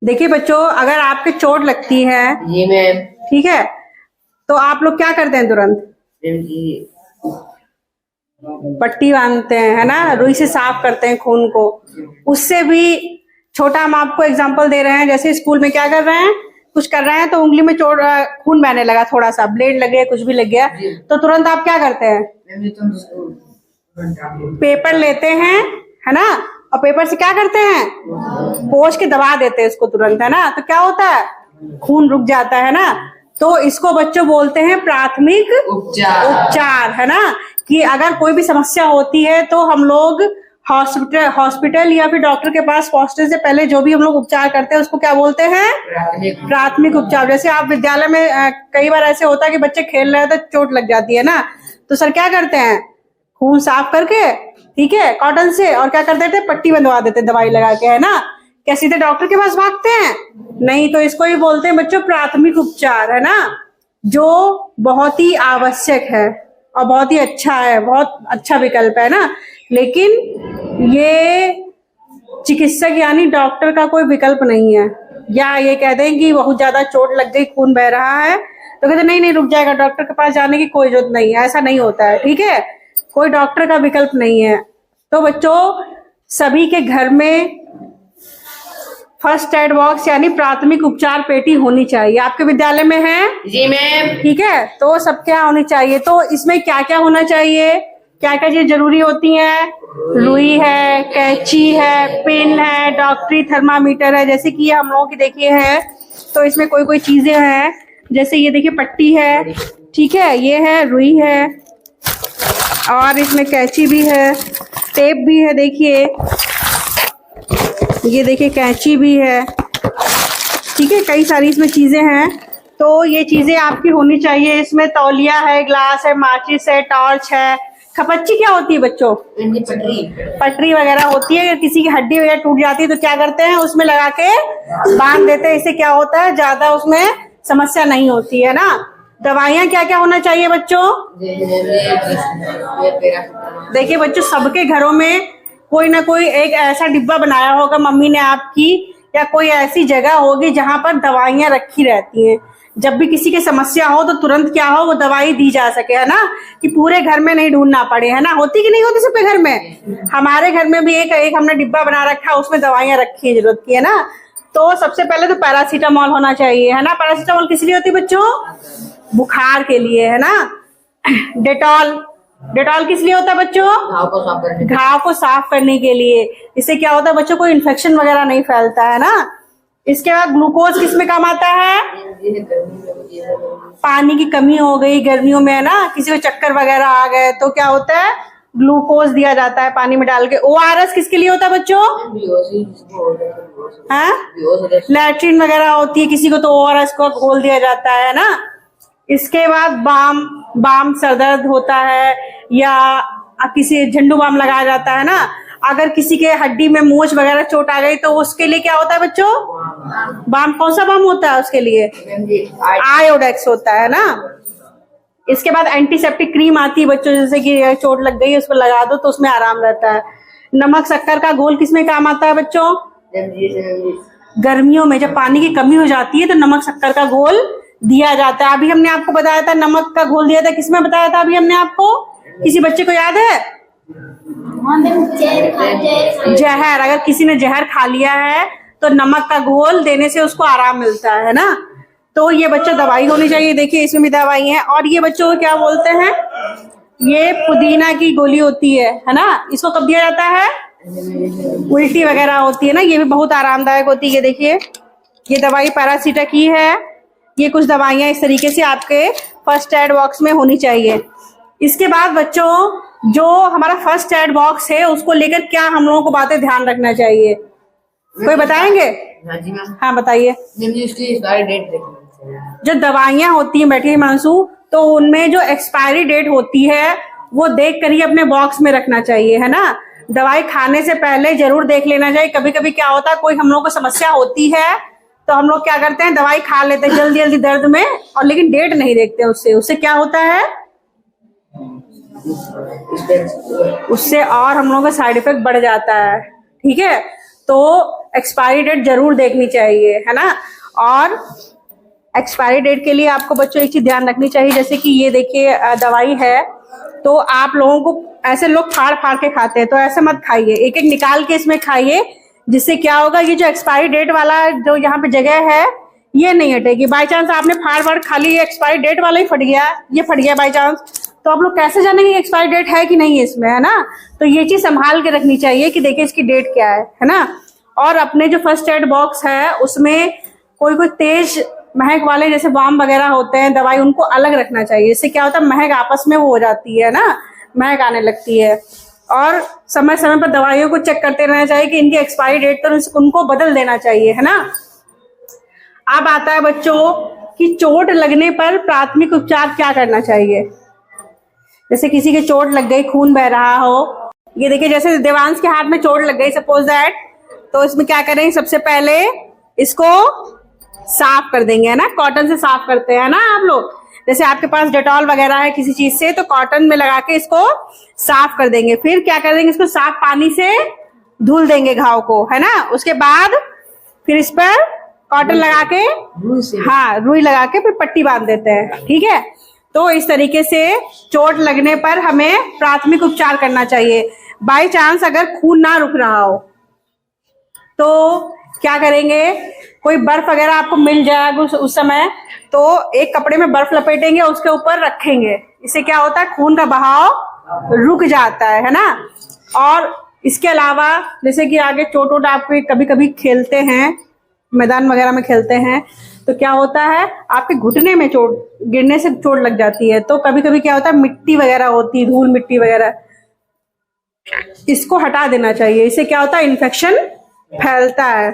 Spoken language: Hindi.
देखिए बच्चों, अगर आपके चोट लगती है, जी मैम, ठीक है, तो आप लोग क्या करते हैं? तुरंत पट्टी बांधते हैं, है ना, रुई से साफ करते हैं खून को। उससे भी छोटा हम आपको एग्जांपल दे रहे हैं, जैसे स्कूल में क्या कर रहे हैं, कुछ कर रहे हैं तो उंगली में चोट खून बहने लगा, थोड़ा सा ब्लेड लगे, कुछ भी लग गया, तो तुरंत आप क्या करते हैं? पेपर लेते हैं, है ना, और पेपर से क्या करते हैं? पोंछ के दबा देते हैं इसको तुरंत, है ना, तो क्या होता है? खून रुक जाता है ना। तो इसको बच्चों बोलते हैं प्राथमिक उपचार, है ना, कि अगर कोई भी समस्या होती है तो हम लोग हॉस्पिटल या फिर डॉक्टर के पास पहुंचने से पहले जो भी हम लोग उपचार करते हैं उसको क्या बोलते हैं? प्राथमिक उपचार। जैसे आप विद्यालय में कई बार ऐसे होता है कि बच्चे खेल रहे हैं तो चोट लग जाती है ना, तो सर क्या करते हैं? खून साफ करके, ठीक है, कॉटन से, और क्या कर देते हैं? पट्टी बंधवा देते हैं दवाई लगा के, है ना। क्या सीधे डॉक्टर के पास भागते हैं? नहीं, तो इसको ही बोलते हैं बच्चों प्राथमिक उपचार, है ना, जो बहुत ही आवश्यक है और बहुत ही अच्छा है, बहुत अच्छा विकल्प है ना। लेकिन ये चिकित्सक यानी डॉक्टर का कोई विकल्प नहीं है। या ये कह दें कि बहुत ज्यादा चोट लग गई, खून बह रहा है, तो कहते नहीं नहीं रुक जाएगा, डॉक्टर के पास जाने की कोई जरूरत नहीं है, ऐसा नहीं होता है, ठीक है, कोई डॉक्टर का विकल्प नहीं है। तो बच्चों, सभी के घर में फर्स्ट एड बॉक्स यानी प्राथमिक उपचार पेटी होनी चाहिए। आपके विद्यालय में है? जी मैम। ठीक है, तो सब क्या होनी चाहिए? तो इसमें क्या क्या होना चाहिए, क्या क्या चीज जरूरी होती है? रुई है, कैंची है, पेन है, डॉक्टरी थर्मामीटर है, जैसे कि ये हम लोगों की देखिए है, तो इसमें कोई कोई चीजें हैं, जैसे ये देखिए पट्टी है, ठीक है, ये है रुई है, और इसमें कैंची भी है, टेप भी है, देखिए ये देखिए कैंची भी है, ठीक है, कई सारी इसमें चीजें हैं। तो ये चीजें आपकी होनी चाहिए। इसमें तौलिया है, ग्लास है, माचिस है, टॉर्च है। खपच्ची क्या होती है बच्चों? पटरी वगैरह होती है। अगर किसी की हड्डी वगैरह टूट जाती है तो क्या करते हैं? उसमें लगा के बांध देते हैं। इससे क्या होता है? ज्यादा उसमें समस्या नहीं होती है ना। दवाइयाँ क्या क्या होना चाहिए बच्चों? देखिए बच्चों, सबके घरों में कोई ना कोई एक ऐसा डिब्बा बनाया होगा मम्मी ने आपकी, या कोई ऐसी जगह होगी जहां पर दवाइयां रखी रहती हैं। जब भी किसी की समस्या हो तो तुरंत क्या हो, वो दवाई दी जा सके, है ना, कि पूरे घर में नहीं ढूंढना पड़े, है ना। होती कि नहीं होती सबके घर में? हमारे घर में भी एक हमने डिब्बा बना रखा है, उसमें दवाइयां रखी है जरूरत की, है ना। तो सबसे पहले तो पैरासीटामोल होना चाहिए, है ना। पैरासीटामोल किस लिए होती है बच्चों? बुखार के लिए, है ना। डेटॉल, डेटॉल किस लिए होता है बच्चों? घाव को साफ करने के लिए। इससे क्या होता है बच्चों, कोई इन्फेक्शन वगैरह नहीं फैलता है ना। इसके बाद ग्लूकोज किस में काम आता है? पानी की कमी हो गई गर्मियों में, है ना, किसी को चक्कर वगैरह आ गए तो क्या होता है? ग्लूकोज दिया जाता है पानी में डाल के। ORS किसके लिए होता है बच्चों? हाँ, लैट्रिन वगैरह होती है किसी को तो ORS को घोल दिया जाता है ना। इसके बाद बाम सरदर्द होता है या किसी झंडू बाम लगाया जाता है ना। अगर किसी के हड्डी में मोच वगैरह चोट आ गई तो उसके लिए क्या होता है बच्चों? बाम, कौन सा बाम होता है उसके लिए? आयोडेक्स होता है ना। इसके बाद एंटीसेप्टिक क्रीम आती है बच्चों, जैसे कि चोट लग गई उसको लगा दो तो उसमें आराम रहता है। नमक शक्कर का घोल किसमें काम आता है बच्चों? गर्मियों में जब पानी की कमी हो जाती है तो नमक शक्कर का घोल दिया जाता है। अभी हमने आपको बताया था नमक का घोल दिया था, किसमें बताया था अभी हमने आपको? किसी बच्चे को याद है? जहर, अगर किसी ने जहर खा लिया है तो नमक का घोल देने से उसको आराम मिलता है ना। तो ये बच्चों दवाई होनी चाहिए। देखिए इसमें भी दवाई है। और ये बच्चों को क्या बोलते हैं? ये पुदीना की गोली होती है ना। इसको कब दिया जाता है? उल्टी वगैरह होती है ना, ये भी बहुत आरामदायक होती है। ये देखिए, ये दवाई पैरासीटा की है। ये कुछ दवाइयां इस तरीके से आपके फर्स्ट एड बॉक्स में होनी चाहिए। इसके बाद बच्चों, जो हमारा फर्स्ट एड बॉक्स है उसको लेकर क्या हम लोगों को बातें ध्यान रखना चाहिए, कोई बताएंगे? हाँ बताइए। जो दवाइयां होती हैं, बैठिए हिमांशु, तो उनमें जो एक्सपायरी डेट होती है वो देख कर ही अपने बॉक्स में रखना चाहिए, है ना। दवाई खाने से पहले जरूर देख लेना चाहिए। कभी कभी क्या होता है, कोई हम लोग को समस्या होती है तो हम लोग क्या करते हैं, दवाई खा लेते हैं जल्दी जल्दी दर्द में, और लेकिन डेट नहीं देखते। उससे क्या होता है? उससे और हम लोगों का साइड इफेक्ट बढ़ जाता है, ठीक है। तो एक्सपायरी डेट जरूर देखनी चाहिए, है ना। और एक्सपायरी डेट के लिए आपको बच्चों एक चीज ध्यान रखनी चाहिए, जैसे कि ये देखिए दवाई है, तो आप लोगों को ऐसे लोग फाड़ फाड़ के खाते हैं, तो ऐसे मत खाइए, एक एक निकाल के इसमें खाइए, जिससे क्या होगा, ये जो एक्सपायरी डेट वाला जो यहाँ पे जगह है ये नहीं हटेगी। बाई चांस आपने फाड़ फाड़ खा ली, एक्सपायरी डेट वाला ही फट गया, ये फट गया बाई चांस, तो आप लोग कैसे जानेंगे एक्सपायरी डेट है कि नहीं है इसमें, है ना। तो ये चीज संभाल के रखनी चाहिए कि देखिए इसकी डेट क्या है ना। और अपने जो फर्स्ट एड बॉक्स है उसमें कोई तेज महक वाले जैसे वाम वगैरह होते हैं दवाई, उनको अलग रखना चाहिए। इससे क्या होता है, महक आपस में वो हो जाती है ना, महक आने लगती है। और समय समय पर दवाइयों को चेक करते रहना चाहिए कि इनकी एक्सपायरी डेट, तो उनको बदल देना चाहिए, है ना। अब आता है बच्चों कि चोट लगने पर प्राथमिक उपचार क्या करना चाहिए। जैसे किसी के चोट लग गई, खून बह रहा हो, ये देखिए जैसे देवांश के हाथ में चोट लग गई सपोज दैट, तो इसमें क्या करेंगे, सबसे पहले इसको साफ कर देंगे, है ना, कॉटन से साफ करते हैं ना आप लोग। जैसे आपके पास डेटॉल वगैरह है किसी चीज से, तो कॉटन में लगा के इसको साफ कर देंगे। फिर क्या कर देंगे, इसको साफ पानी से धुल देंगे घाव को, है ना। उसके बाद फिर इस पर कॉटन लगा के, हाँ रुई लगा के फिर पट्टी बांध देते हैं, ठीक है। तो इस तरीके से चोट लगने पर हमें प्राथमिक उपचार करना चाहिए। बाई चांस अगर खून ना रुक रहा हो तो क्या करेंगे, कोई बर्फ वगैरह आपको मिल जाएगा उस समय, तो एक कपड़े में बर्फ लपेटेंगे, उसके ऊपर रखेंगे, इससे क्या होता है, खून का बहाव रुक जाता है ना। और इसके अलावा जैसे कि आगे चोट वोट आप कभी कभी खेलते हैं, मैदान वगैरह में खेलते हैं, तो क्या होता है, आपके घुटने में चोट, गिरने से चोट लग जाती है, तो कभी कभी क्या होता है, मिट्टी वगैरह होती है, धूल मिट्टी वगैरह, इसको हटा देना चाहिए। इससे क्या होता है, इन्फेक्शन फैलता है।